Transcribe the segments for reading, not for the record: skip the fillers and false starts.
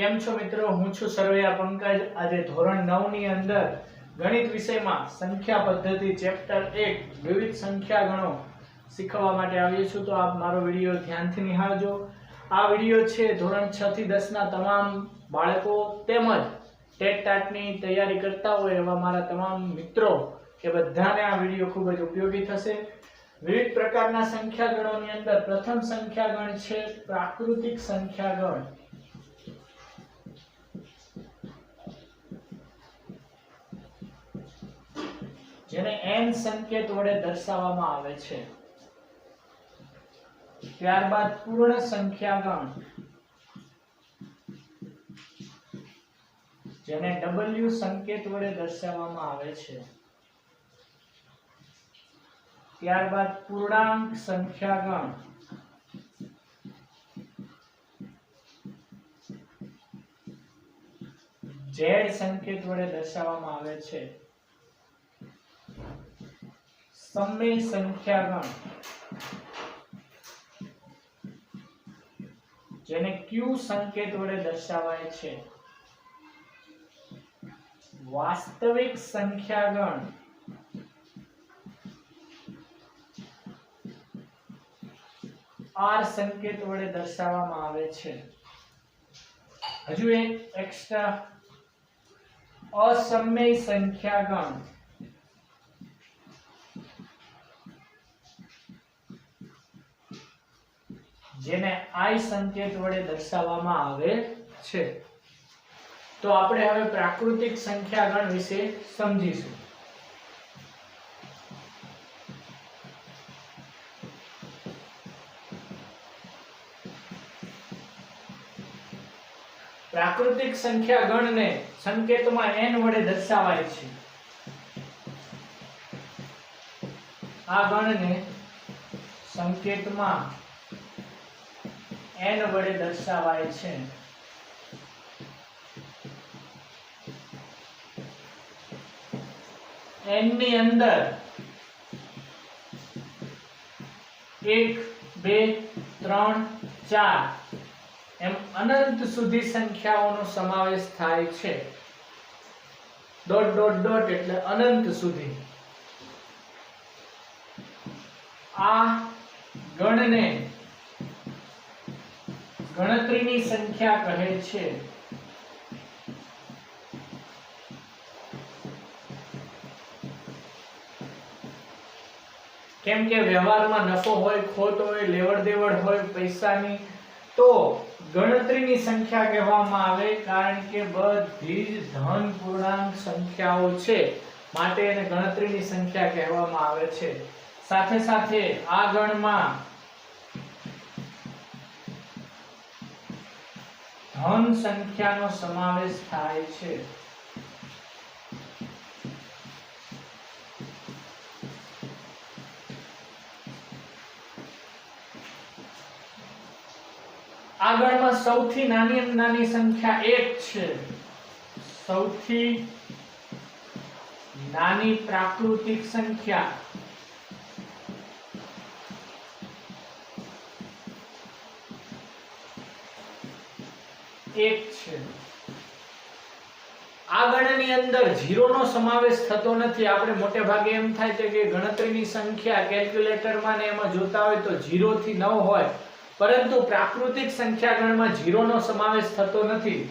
કેમ છો મિત્રો? હું છું સરવૈયા પંકજ। આજે ધોરણ 9 ની અંદર ગણિત વિષયમાં સંખ્યા પદ્ધતિ ચેપ્ટર 1 વિવિધ સંખ્યા ગણો શીખવવા માટે આવ્યો છું। તો આપ મારો વિડિયો ધ્યાનથી નિહાળજો। આ વિડિયો છે ધોરણ 6 થી 10 ના તમામ બાળકો તેમજ ટેટ ટાટની તૈયારી કરતા હોય એવા મારા તમામ મિત્રો કે બધાને આ વિડિયો ખૂબ જ ઉપયોગી થશે। વિવિધ પ્રકારના સંખ્યા ગણોની અંદર પ્રથમ સંખ્યા ગણ છે પ્રાકૃતિક સંખ્યા ગણ। જેને n સંકેત વડે દર્શાવવામાં આવે છે। ત્યારબાદ પૂર્ણ સંખ્યા ગણ, જેને w સંકેત વડે દર્શાવવામાં આવે છે। ત્યારબાદ પૂર્ણાંક સંખ્યા ગણ, z સંકેત વડે દર્શાવવામાં આવે છે। સમય સંખ્યા ગણ, જેને q સંકેત વડે દર્શાવાય છે। વાસ્તવિક સંખ્યા ગણ, r સંકેત વડે દર્શાવવામાં આવે છે। હજુ એક એક્સ્ટ્રા અસમય સંખ્યા ગણ, જેને i સંકેત વડે દર્શાવવામાં આવે છે। તો આપણે હવે પ્રાકૃતિક સંખ્યા ગણ વિશે સમજીશું। પ્રાકૃતિક સંખ્યા ગણને સંકેતમાં n વડે દર્શાવાય છે। આ ગણને સંકેતમાં n વડે દર્શાવાય છે। n ની અંદર 1 2 3 4 એમ અનંત સુધી સંખ્યાઓનો સમાવેશ થાય છે। ડોટ ડોટ ડોટ એટલે અનંત સુધી। આ ગણને ગણતરીની સંખ્યા કહે છે। કેમ કે વ્યવહારમાં નફો હોય, ખોટ હોય, લેવડ દેવડ હોય પૈસાની, તો ગણતરીની સંખ્યા કહેવામાં આવે, કારણ કે બધી જ ધન પૂર્ણાંક સંખ્યાઓ છે, માટે એને ગણતરીની સંખ્યા કહેવામાં આવે છે। સાથે સાથે આ ગણમાં ધન સંખ્યાનો સમાવેશ થાય છે। આ ગણમાં સૌથી નાની સંખ્યા 1 છે। સૌથી નાની પ્રાકૃતિક સંખ્યા 1 છે। આ ગણની અંદર 0 નો સમાવેશ થતો નથી। આપણે મોટે ભાગે એમ થાય છે કે ગણતરીની સંખ્યા કેલ્ક્યુલેટરમાં ને એમાં જોતા હોય તો 0 થી 9 હોય, પરંતુ પ્રાકૃતિક સંખ્યા ગણમાં 0 નો સમાવેશ થતો નથી।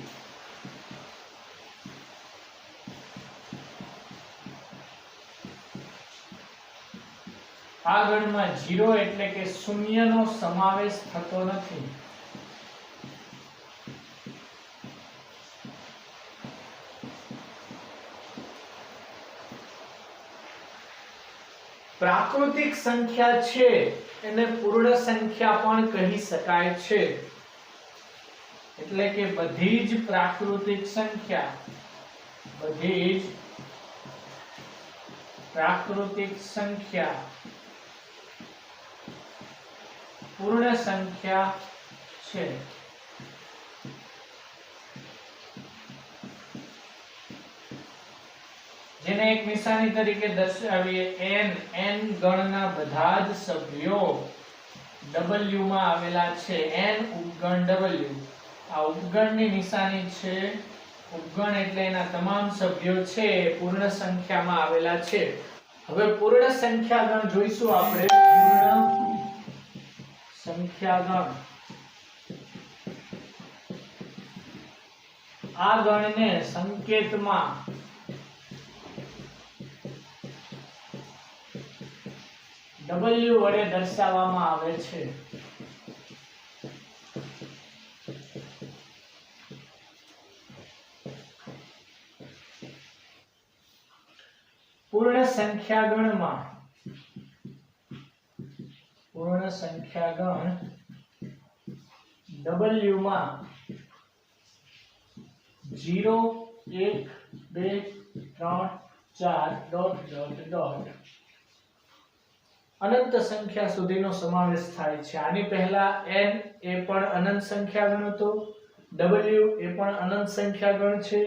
આ ગણમાં 0 એટલે કે શૂન્ય નો સમાવેશ થતો નથી। પ્રાકૃતિક સંખ્યા છે એને પૂર્ણ સંખ્યા પણ કહી શકાય છે। એટલે કે બધી જ પ્રાકૃતિક સંખ્યા પૂર્ણ સંખ્યા છે। જેને એક નિશાની તરીકે દર્શાવીએ n ગણના બધા જ સભ્યો w માં આવેલા છે। n ઉપગણ w આ ઉપગણની નિશાની છે. ઉપગણ એટલે એના તમામ સભ્યો છે એ પૂર્ણ સંખ્યામાં આવેલા છે. હવે પૂર્ણ સંખ્યાગણ જોઈશું આપણે. પૂર્ણ સંખ્યાગણ, આ ગણને સંકેતમાં W વડે દર્શાવવામાં આવે છે. પૂર્ણ સંખ્યાગણમાં પૂર્ણ સંખ્યાગણ W માં 0 1 2 3 4 ડોટ ડોટ ડોટ અનંત સંખ્યા સુધીનો સમાવેશ થાય છે. આની પહેલા n એ પણ અનંત સંખ્યાગણ હતો, w એ પણ અનંત સંખ્યાગણ છે.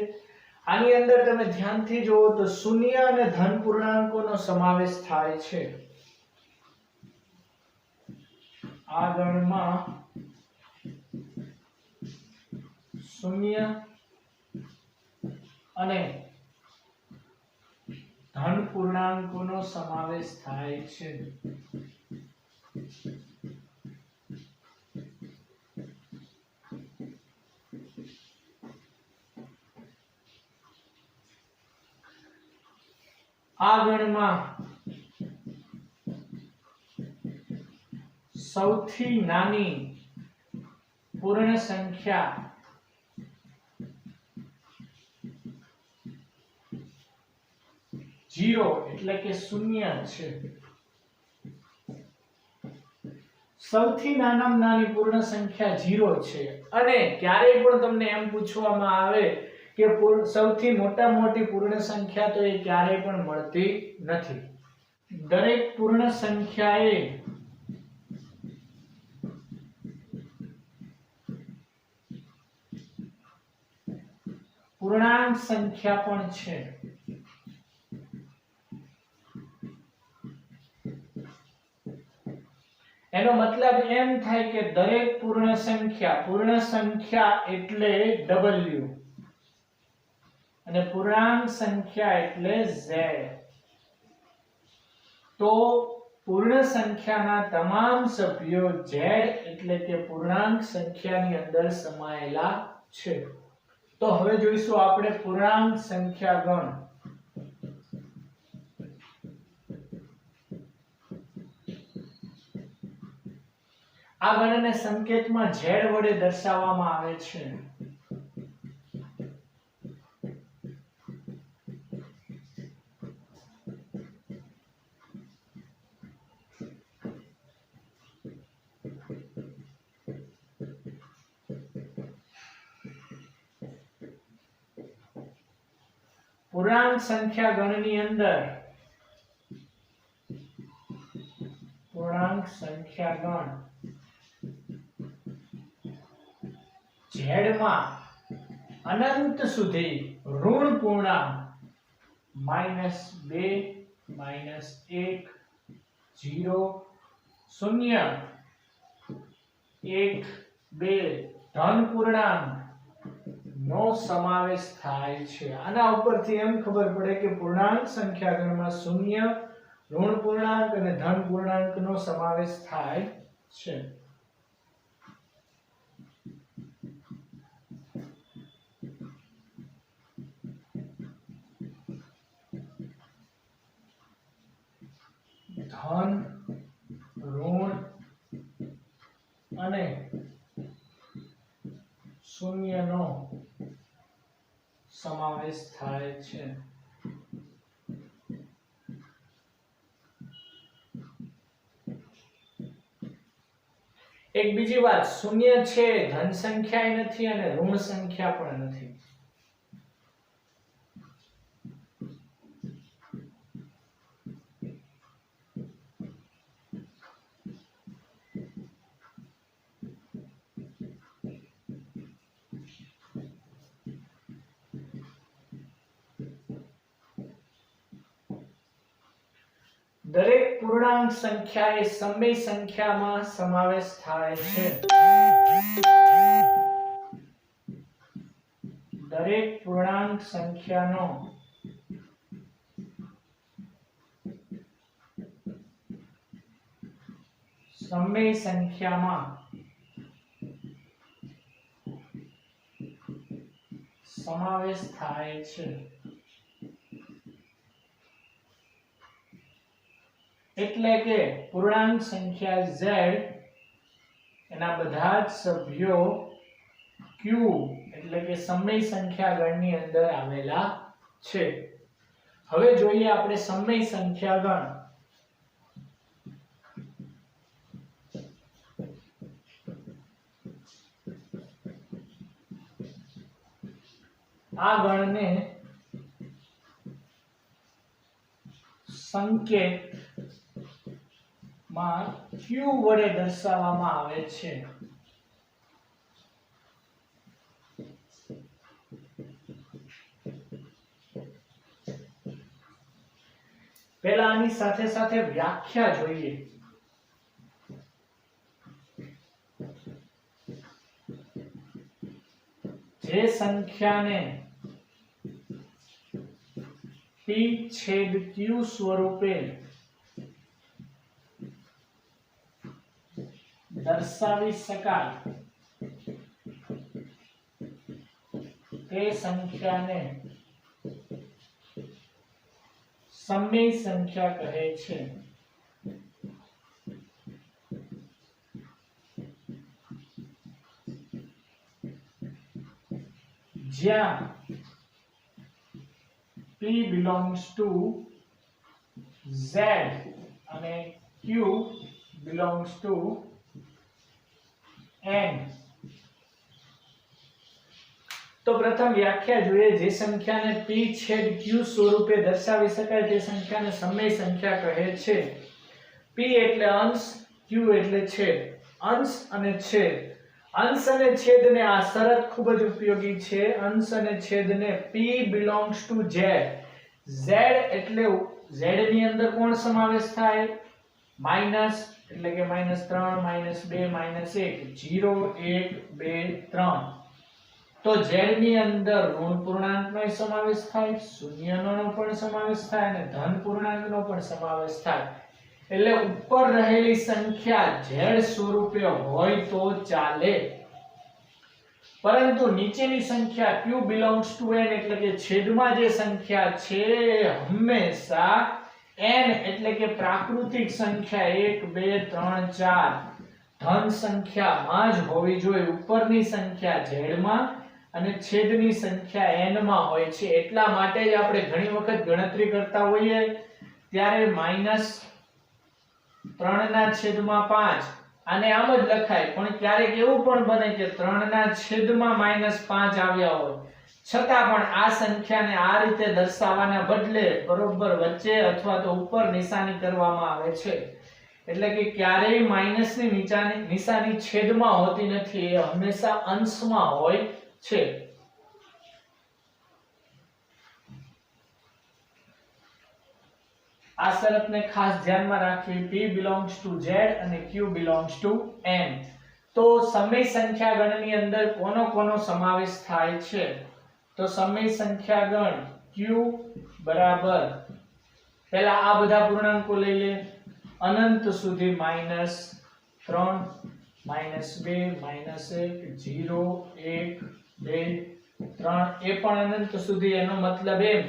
આની અંદર તમે ધ્યાનથી જુઓ તો શૂન્ય અને ધન પૂર્ણાંકોનો સમાવેશ થાય છે. આ ગણમાં શૂન્ય અને ધન પૂર્ણાંકોનો સમાવેશ થાય છે. આ ગણમાં સૌથી નાની પૂર્ણ સંખ્યા 0 એટલે કે શૂન્ય છે. સૌથી નાનામાં નાની પૂર્ણ સંખ્યા 0 છે. અને ક્યારેય પણ તમને એમ પૂછવામાં આવે કે સૌથી મોટામાં મોટી પૂર્ણ સંખ્યા તો એ ક્યારેય પણ મળતી નથી. દરેક પૂર્ણ સંખ્યાએ પૂર્ણાંક સંખ્યા પણ છે. એનો મતલબ એમ થાય કે દરેક પૂર્ણ સંખ્યા એટલે w અને પૂર્ણાંક સંખ્યા એટલે z. તો પૂર્ણ સંખ્યાના તમામ સભ્યો z એટલે કે પૂર્ણાંક સંખ્યાની અંદર સમાયેલા છે. તો હવે જોઈશું આપણે પૂર્ણાંક સંખ્યા ગણ. આ ગણને સંકેતમાં z વડે દર્શાવવામાં આવે છે. પૂર્ણાંક સંખ્યા ગણની અંદર પૂર્ણાંક સંખ્યા ગણ z માં અનંત સુધી ઋણ પૂર્ણાંક -2 -1 0 0 1 2 ધન પૂર્ણાંક નો સમાવેશ થાય છે. આના ઉપરથી એમ ખબર પડે કે પૂર્ણાંક સંખ્યા ગણમાં શૂન્ય, ઋણ પૂર્ણાંક અને ધન પૂર્ણાંકનો સમાવેશ થાય છે. ધન, ઋણ અને શૂન્યનો સમાવેશ થાય છે. એક બીજી વાત, શૂન્ય છે ધન સંખ્યા નથી અને ઋણ સંખ્યા પણ નથી. દરેક પૂર્ણાંક સંખ્યા એ સમય સંખ્યામાં સમાવેશ થાય છે. દરેક પૂર્ણાંક સંખ્યાનો સમય સંખ્યામાં સમાવેશ થાય છે। એટલે કે પૂર્ણાંક સંખ્યા z એના બધા જ સભ્યો q એટલે કે સમય સંખ્યા ગણની અંદર આવેલા છે। હવે જોઈએ આપણે સમય સંખ્યા ગણ। આ ગણને સંકેત માં q વડે દર્શાવવામાં આવે છે। પહેલા આની સાથે સાથે વ્યાખ્યા જોઈએ। જે સંખ્યાને p છેદ q સ્વરૂપે દર્શાવી શકાય તે સંખ્યાને સમય સંખ્યા કહે છે। જ્યાં p belongs to z અને q belongs to n। તો પ્રથમ વ્યાખ્યા જોઈએ। જે સંખ્યાને p છેદ q સ્વરૂપે દર્શાવી શકાય તે સંખ્યાને સમય સંખ્યા કહે છે। p એટલે અંશ, q એટલે છેદ। અંશ અને છેદ, અંશ અને છેદને આ શરત ખૂબ જ ઉપયોગી છે। અંશ અને છેદને p belongs to z, z એટલે z ની અંદર કોણ સમાવેશ થાય? માઈનસ એટલે કે -3 -2 -1 0 1 2 3। તો z ની અંદર ઋણ પૂર્ણાંકનો સમાવેશ થાય, શૂન્યનો પણ સમાવેશ થાય અને ધન પૂર્ણાંકનો પણ સમાવેશ થાય। એટલે ઉપર રહેલી સંખ્યા z સ્વરૂપે હોય તો ચાલે, પરંતુ નીચેની સંખ્યા q belongs to n એટલે કે છેદમાં જે સંખ્યા છે હંમેશા n એટલે કે પ્રાકૃતિક સંખ્યા 1 2 3 4 ધન સંખ્યામાં જ હોવી જોઈએ। ઉપરની સંખ્યા z માં અને છેદની સંખ્યા n માં હોય છે। એટલા માટે જ આપણે ઘણી વખત ગણતરી કરતા હોઈએ ત્યારે -3/5 આને આમ જ લખાય, પણ ક્યારેક એવું પણ બને કે 3/5 આવ્યા હોય છતાં પણ આ સંખ્યાને આ રીતે દર્શાવવાના બદલે બરોબર વચ્ચે અથવા તો ઉપર નિશાની કરવામાં આવે છે। એટલે કે ક્યારેય માઈનસની નિશાની છેદમાં હોતી નથી, એ હંમેશા અંશમાં હોય છે। આ શરતને ખાસ ધ્યાનમાં રાખવી। p belongs to z અને q belongs to n। તો સમય સંખ્યા ગણની અંદર કોનો કોનો સમાવેશ થાય છે? તો સમય સંખ્યા ગણ q બરાબર, પહેલા આ બધા પૂર્ણાંકો લઈ લે, અનંત સુધી -3 -2 -1 0 1 2 3 એ પણ અનંત સુધી। એનો મતલબ એમ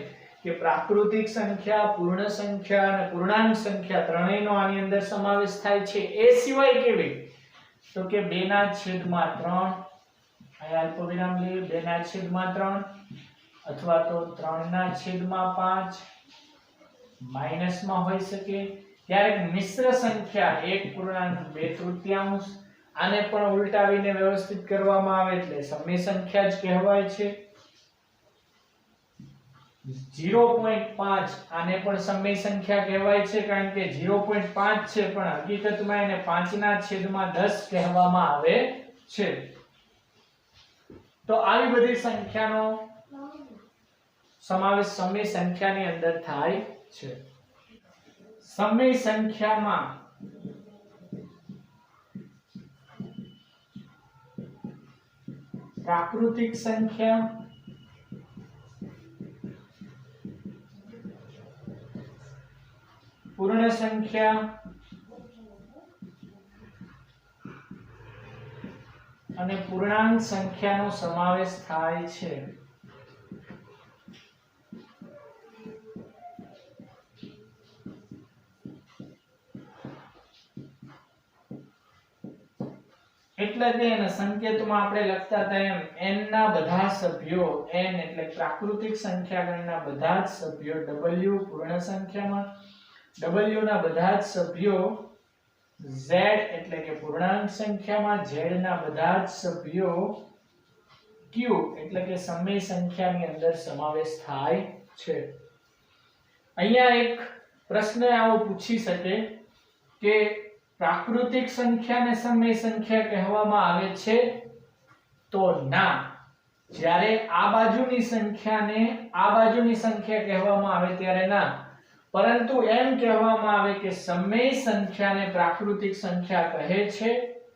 કે પ્રાકૃતિક સંખ્યા, પૂર્ણ સંખ્યા અને પૂર્ણાંક સંખ્યા ત્રણેયનો આની અંદર સમાવેશ થાય છે। એ સિવાય કેવી? તો કે 2/3 અહીંયા અલ્પવિરામ લે, 2/3 અથવા તો 3/5 માઈનસમાં હોઈ શકે। ક્યારેક મિશ્ર સંખ્યા 1.2/3 આને પણ ઉલટાવીને વ્યવસ્થિત કરવામાં આવે એટલે સમય સંખ્યા જ કહેવાય છે। 0.5 આને પણ સમય સંખ્યા કહેવાય છે, કારણ કે 0.5 છે પણ હકીકતમાં એને 5/10 કહેવામાં આવે છે। તો આવી બધી સંખ્યાનો સમાવેશ સમય સંખ્યાની અંદર થાય છે। સમય સંખ્યામાં પ્રાકૃતિક સંખ્યા પૂર્ણ સંખ્યા અને પૂર્ણાંક સંખ્યાનો સમાવેશ થાય છે. એટલે કે એના સંકેતમાં આપણે લખતા હતા એમ n ના બધા સભ્યો, n એટલે પ્રાકૃતિક સંખ્યા ગણના બધા જ સભ્યો, w પૂર્ણ સંખ્યામાં, w ના બધા જ સભ્યો, z એટલે કે પૂર્ણાંક સંખ્યામાં, z ના બધા જ સભ્યો, q એટલે કે સમય સંખ્યાની અંદર સમાવેશ થાય છે. અહીંયા એક પ્રશ્ન આવો પૂછી શકે કે પ્રાકૃતિક સંખ્યાને સમય સંખ્યા કહેવામાં આવે છે તો ના. જ્યારે આ બાજુની સંખ્યાને આ બાજુની સંખ્યા કહેવામાં આવે ત્યારે ના, પરંતુ એમ કહેવામાં આવે કે સમય સંખ્યાને પ્રાકૃતિક સંખ્યા કહે છે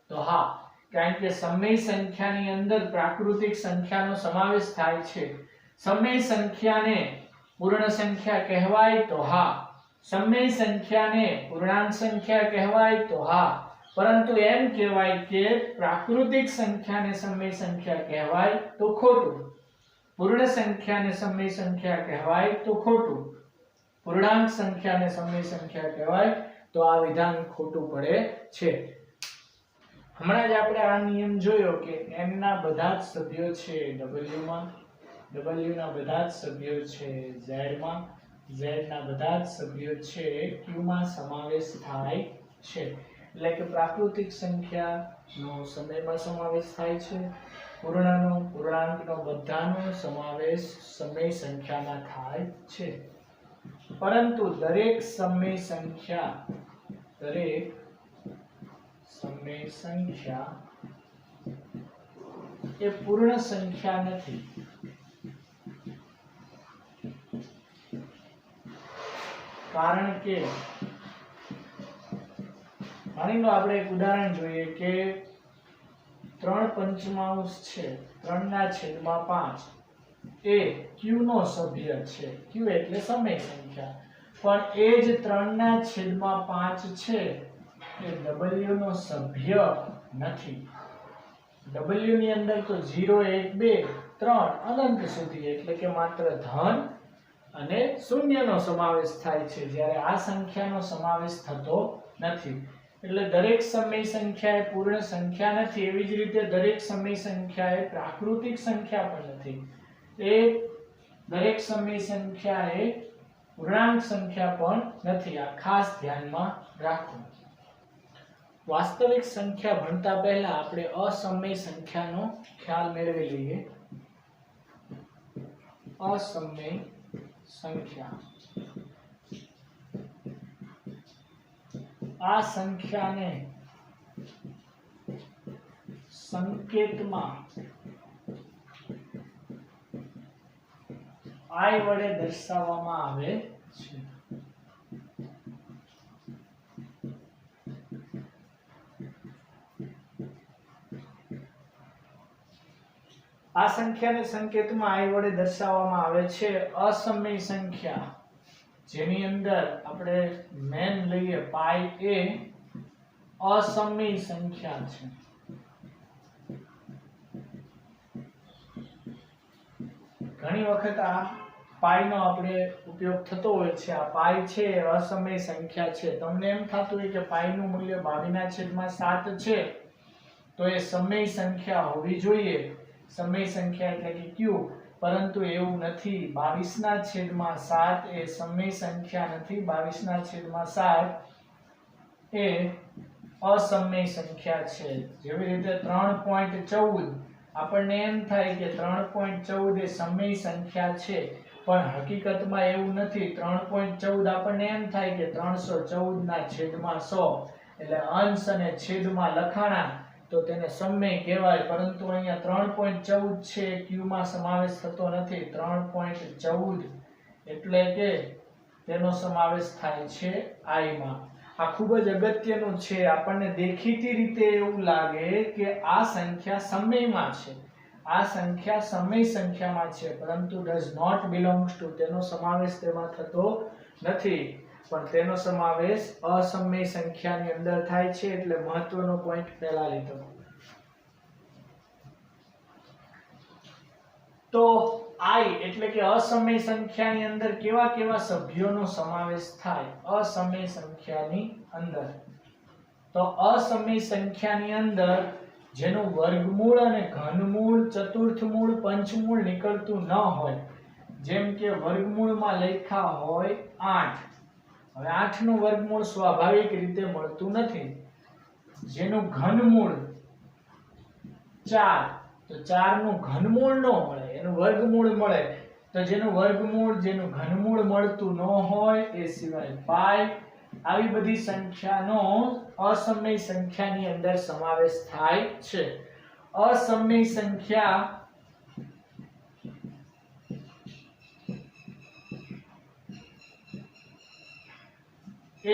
તો હા, કારણ કે સમય સંખ્યાની અંદર પ્રાકૃતિક સંખ્યાનો સમાવેશ થાય છે. સમય સંખ્યાને પૂર્ણ સંખ્યા કહેવાય તો હા, સમય સંખ્યાને પૂર્ણાંક સંખ્યા કહેવાય તો હા, પરંતુ એમ કહેવાય કે પ્રાકૃતિક સંખ્યાને સમય સંખ્યા કહેવાય તો ખોટું. પૂર્ણ સંખ્યાને સમય સંખ્યા કહેવાય તો ખોટું. પૂર્ણાંક સંખ્યાને સમય સંખ્યા કહેવાય તો આ વિધાન ખોટું પડે છે. હમણાં જ આપણે આ નિયમ જોયો કે n ના બધા જ સભ્યો છે w માં, w ના બધા જ સભ્યો છે z માં, z ના બધા જ સભ્યો છે q માં સમાવેશ થાય છે. એટલે કે પ્રાકૃતિક સંખ્યાનો સમયમાં સમાવેશ થાય છે, પૂર્ણનો પૂર્ણાંકનો બધાનો સમાવેશ સમય સંખ્યામાં થાય છે. પરંતુ દરેક સમય સંખ્યા એ પૂર્ણ સંખ્યા નથી. કારણ કે માની લો આપણે એક ઉદાહરણ જોઈએ કે 3/5 છે, 3/5 એ q નો સભ્ય છે. q એટલે સમય સંખ્યા, પણ એ જ 3/5 છે એ w નો સભ્ય નથી. w ની અંદર તો 0 1 2 3 અનંત સુધી એટલે કે માત્ર ધન અને શૂન્યનો સમાવેશ થાય છે, જ્યારે આ સંખ્યાનો સમાવેશ થતો નથી. એટલે દરેક સમય સંખ્યા એ પૂર્ણ સંખ્યા નથી. એવી જ રીતે દરેક સમય સંખ્યા એ પ્રાકૃતિક સંખ્યા પણ નથી. એ દરેક સમય સંખ્યા એ પૂર્ણાંક સંખ્યા પણ નથી. આ ખાસ ધ્યાનમાં રાખો. વાસ્તવિક સંખ્યા ભણતા પહેલા આપણે અસમય સંખ્યાનો ખ્યાલ મેળવી લઈએ. અસમય સંખ્યા, આ સંખ્યાને સંકેતમાં i વડે દર્શાવવામાં આવે છે. આ સંખ્યાને સંકેતમાં i વડે દર્શાવવામાં આવે છે. અસમય સંખ્યા જેની અંદર આપણે મેન લઈએ પાઈ એ અસમય સંખ્યા છે. ઘણી વખત આ પાઈ નો આપણે ઉપયોગ થતો હોય છે. આ પાઈ છે અસમય સંખ્યા છે. તમને એમ થતું હોય કે પાઈ નું મૂલ્ય 22/7 છે તો એ સમય સંખ્યા હોવી જોઈએ, સમય સંખ્યા એટલે કે q, પરંતુ એવું નથી. 22/7 એ સમય સંખ્યા નથી. 22/7 એ અસમય સંખ્યા છે. જેવી રીતે 3.14 આપણને એમ થાય કે 3.14 એ સમય સંખ્યા છે, પણ હકીકતમાં એવું નથી. 3.14 આપણને એમ થાય કે 314/100 એટલે અંશ અને છેદમાં લખાણા તો તેને સમય કહેવાય, પરંતુ અહીંયા 3.14 છે q માં સમાવેશ થતો નથી. 3.14 એટલે કે તેનો સમાવેશ થાય છે i માં. આ ખૂબ જ અગત્યનું છે. આપણને દેખીતી રીતે એવું લાગે કે આ સંખ્યા સમયમાં છે, આ સંખ્યા સમય સંખ્યામાં છે, પરંતુ does not belongs to, તેનો સમાવેશ તેમાં થતો નથી. પણ તેનો સમાવેશ અસમય સંખ્યાની અંદર થાય છે, એટલે મહત્વનો પોઈન્ટ પહેલા લીધો. તો I એટલે કે અસમય સંખ્યાની અંદર કેવા કેવા સભ્યોનો સમાવેશ થાય? અસમય સંખ્યાની અંદર તો અસમય સંખ્યાની અંદર જેનું વર્ગમૂળ અને ઘનમૂળ, ચતુર્થમૂળ, પંચમૂળ નીકળતું ન હોય, જેમ કે વર્ગમૂળમાં લખ્યા હોય 8. હવે 8 નું વર્ગમૂળ સ્વાભાવિક રીતે મળતું નથી. જેનું ઘનમૂળ 4, તો 4 નું ઘનમૂળ ન મળે, એનું વર્ગમૂળ મળે. તો જેનું ઘનમૂળ મળતું ન હોય એ સિવાય 5, આવી બધી સંખ્યાનો અસમય સંખ્યાની અંદર સમાવેશ થાય છે. અસમય સંખ્યા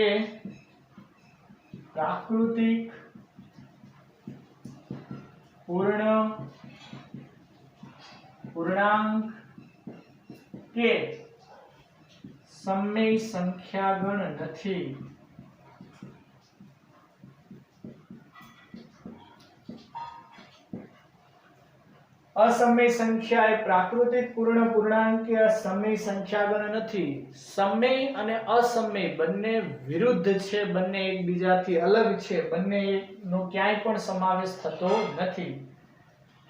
એ પ્રાકૃતિક, પૂર્ણ, પૂર્ણાંક કે સમય સંખ્યાગણ નથી. અસમય સંખ્યા એ પ્રાકૃતિક, પૂર્ણ, પૂર્ણાંક કે સમય સંખ્યાગણ નથી. સમય અને અસમય બંને વિરુદ્ધ છે, બંને એકબીજાથી અલગ છે, બંનેનો ક્યાંય પણ સમાવેશ થતો નથી.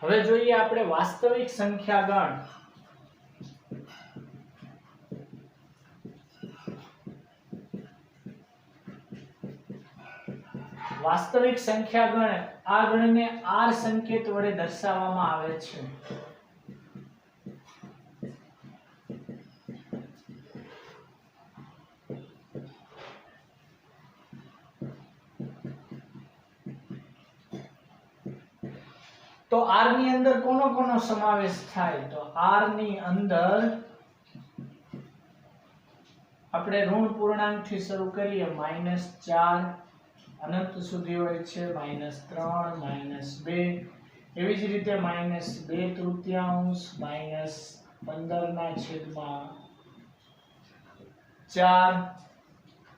હવે જોઈએ આપણે વાસ્તવિક સંખ્યાગણ. વાસ્તવિક સંખ્યાગણ, આ ગણને R સંકેત વડે દર્શાવવામાં આવે છે. તો R ની અંદર કોનો સમાવેશ થાય? તો R ની અંદર આપણે ઋણ પૂર્ણાંક થી શરૂ કરીએ. -4 અનંત સુધી હોય છે, -3, -2, એવી જ રીતે -2 તૃતીયાંશ, -15/4,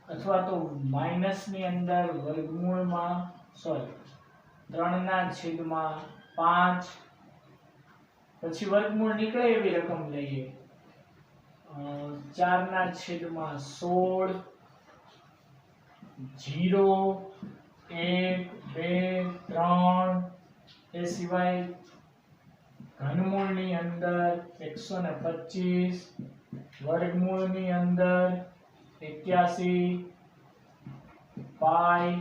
અથવા તો માઈનસ ની અંદર વર્ગમૂળમાં 3/5, પછી વર્ગમૂળ નીકળે એવી રકમ લઈએ. 4/16, 0, 1, 2, 3, એ સિવાય ઘનમૂળની અંદર 125, વર્ગમૂળની અંદર 81, પાઈ,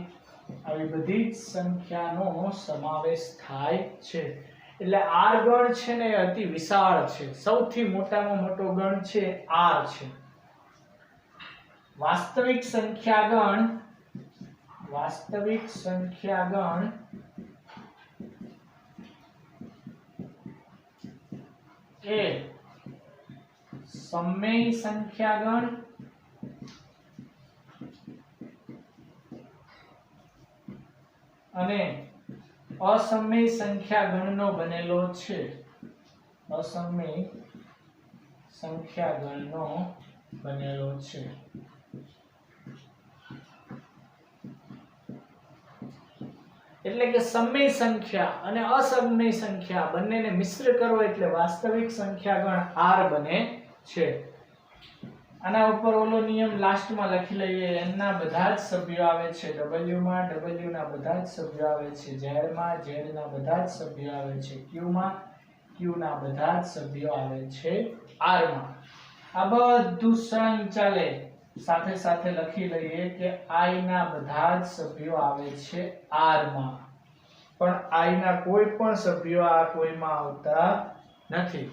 આવી બધી જ સંખ્યાનો સમાવેશ થાય છે. એટલે R ગણ છે ને એ અતિ વિશાળ છે. સૌથી મોટામાં મોટો ગણ છે R છે. વાસ્તવિક સંખ્યાગણ એ સમય સંખ્યાગણ અને અસમય સંખ્યાગણનો બનેલો છે. અસમય સંખ્યાગણનો બનેલો છે. એટલે કે સમય સંખ્યા અને અસમય સંખ્યા બંનેને મિશ્ર કરો એટલે વાસ્તવિક સંખ્યાગણ R બને છે. આના ઉપર ઓલો નિયમ લાસ્ટમાં લખી લઈએ. n ના બધા જ સભ્યો આવે છે w માં, w ના બધા જ સભ્યો આવે છે z માં, z ના બધા જ સભ્યો આવે છે q માં, q ના બધા જ સભ્યો આવે છે r માં. આ બધું સળંગ ચાલે. સાથે સાથે લખી લઈએ કે i ના બધા જ સભ્યો આવે છે r માં, પણ i ના કોઈ પણ સભ્યો આ કોઈમાં આવતા નથી.